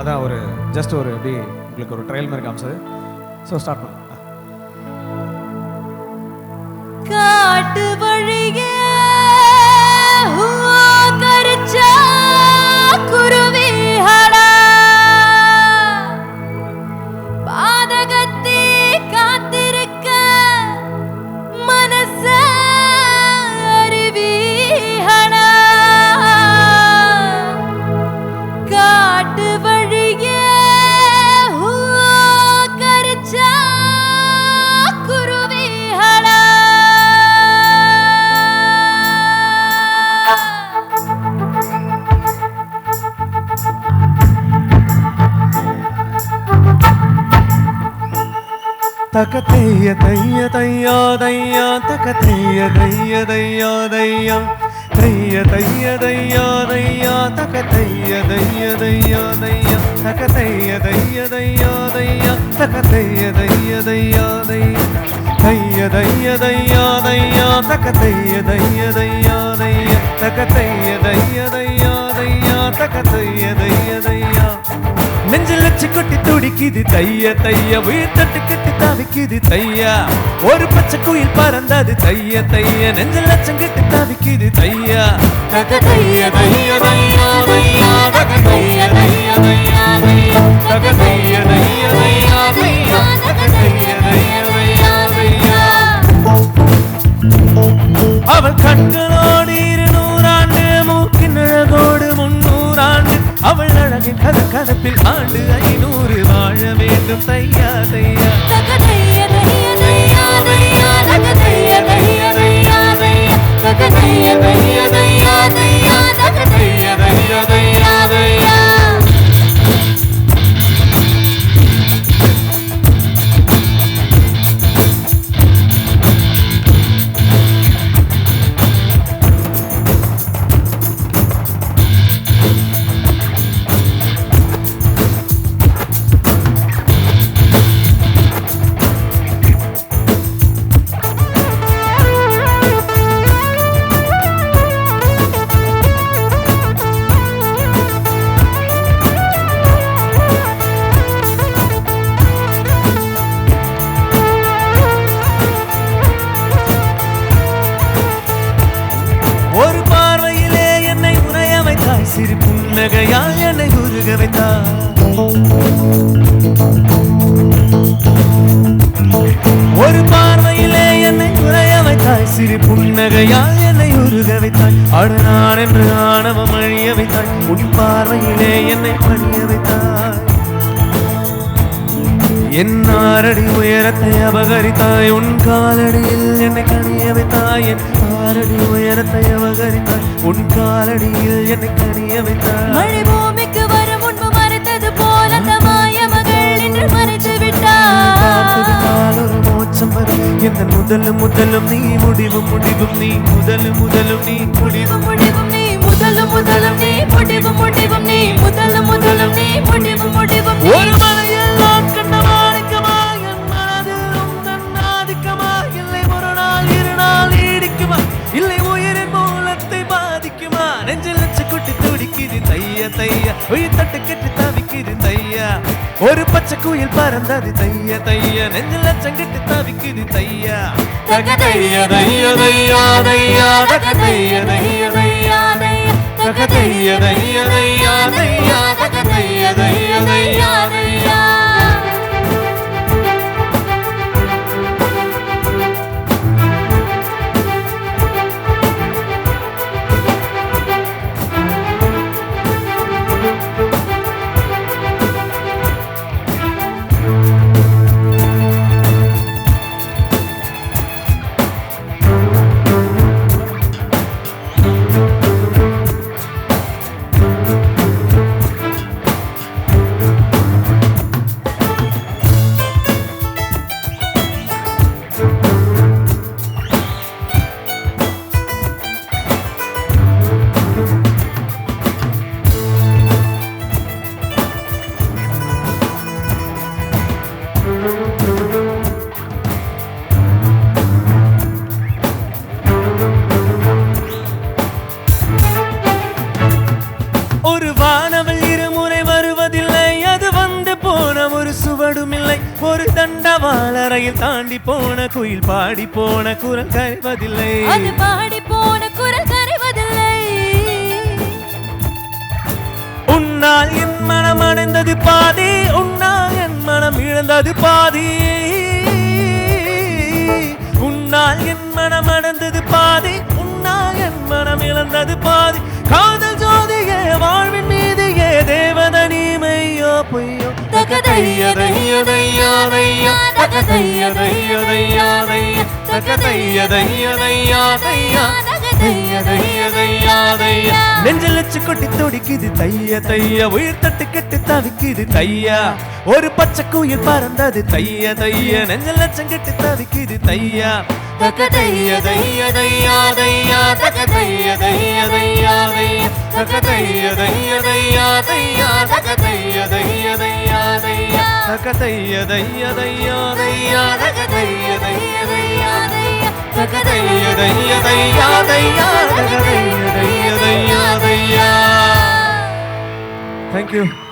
அதான் ஒரு ஜஸ்ட் ஒரு எப்படி உங்களுக்கு ஒரு ட்ரையல் மாதிரி காமிச்சது. ஸோ ஸ்டார்ட் பண்ணு. காட்டு வழியே கரிச்சா குருவிகளா பாதகத்தை காத்திருக்க மனச அறிவிகளா காட்டு வழியே கரிச்சா குருவிகளா தகதைய தைய தையா தையா தகதைய தைய தையா தையா தைய தைய தையா தையா தகதைய தைய தையா தையா தகதைய தைய தையா தையா தகதைய தைய தையா தையா தைய தைய தையா தையா தகதைய தைய தையா தையா தகதைய தைய தையா தையா தகதைய தைய தையா நெஞ்சில் வச்சு கொட்டி துடிக்குது தைய தைய உயிர் தட்டு கட்டி தவிக்குது தையா ஒரு பச்சை குயில் பறந்தது தைய தைய நெஞ்சில் லட்சம் கட்டி தவிக்குது தையா தக தைய தைய தையா தையா தக தைய தைய தையா தையா தக தைய தைய தையா தையா தக தைய தைய தையா தையா அவள் கண்களோடு 200 ஆண்டு மூக்கின் அழகோடு 300 ஆண்டு அவள் அழகின் கதப்பில் ஆண்டு 500 வாழ வேண்டும் தையா தையா தகதைய தைய தையா தையா தகதைய தைய தையா தையா தகதைய தைய தையா தையா தகதைய தைய தையா தையா ஒரு பார்வையிலே என்னை உறைய வைத்தாய் சிறு புன்னகையால் என்னை உருக வைத்தாய் ஒரு பார்வையிலே என்னை உறைய வைத்தாய் சிறு புன்னகையால் என்னை உருக வைத்தாய் அடனான் என்று ஆணவம் அழிய வைத்தாய் உன் பார்வையிலே என்னை பணிய வைத்தாய் என் 6 அடி உயரத்தை அபகரித்தாய் உன் காலடியில் என்னை கணிய வைத்தாய் என் 6 அடி உயரத்தை அபகரித்தாய் உன் காலடியில் என்னை கணிய வைத்தாய் மழை பூமிக்கு வரும் முன்பு மறைத்தது போல அந்த மாய மகள் இன்று மறைத்து விட்டார் ஒரு மோட்சம் வரும் எந்த முதலும் நீ முடிவும் நீ முதலும் நீ முடிவும் நீ முதலும் நீ முடிவும் நீ முதலும் நீ முடிவும் ஒரு மலையெல்லாம் கண்ட மாணிக்கமா என் மனதிலும் தன்னாதிக்கமா இல்லை ஒரு நாள் 2 நாள் நீடிக்குமா இல்லை உயிரின் மூலத்தை பாதிக்குமா நெஞ்சில் வச்சு குட்டி துடிக்குது தைய தையா உயிர் தட்டு கட்டி தவிக்குது தையா ஒரு பச்சை குயில் பறந்தது தைய தைய நெஞ்சில் லட்சம் கட்டி தவிக்குது தையா தக தைய தைய தையா தையா தக தைய தைய தையா தையா தக தைய தைய தையா தையா தக தைய தைய தையா தையா ஒரு தண்டவாளரையில் தாண்டி போன குயில் பாடி போன குரல் கரைவதில்லை அது பாடி போன குரல் கரைவதில்லை உன்னால் என் மனம் அடைந்தது பாதி உன்னால் என் மனம் இழந்தது பாதி உன்னால் என் மனம் அடைந்தது பாதி உன்னால் என் மனம் இழந்தது பாதி காதல் ஜோதியே வாழ்வின் மீதியே தேவத நீமையோ பொய்யோ தகதைய தைய தைய தைய தகதைய தைய தைய தைய தகதைய தைய தைய தைய தகதைய தைய தைய தைய நெஞ்சில் வச்சு கொட்டி துடிக்குது தைய தைய உயிர் தட்டு கெட்டு தவிக்குது தையா ஒரு பச்சை குயில் பறந்தது தைய தைய நெஞ்சில் லட்சம் கெட்டு தவிக்குது தையா தகதைய தைய தைய தைய தகதைய தைய தைய தைய தகதைய தைய தைய தைய தகதைய தைய தைய தைய தகதைய தைய தைய தைய தகதைய தைய தைய தைய தகதைய தைய தைய தைய தகதைய தைய தைய தைய Thank you.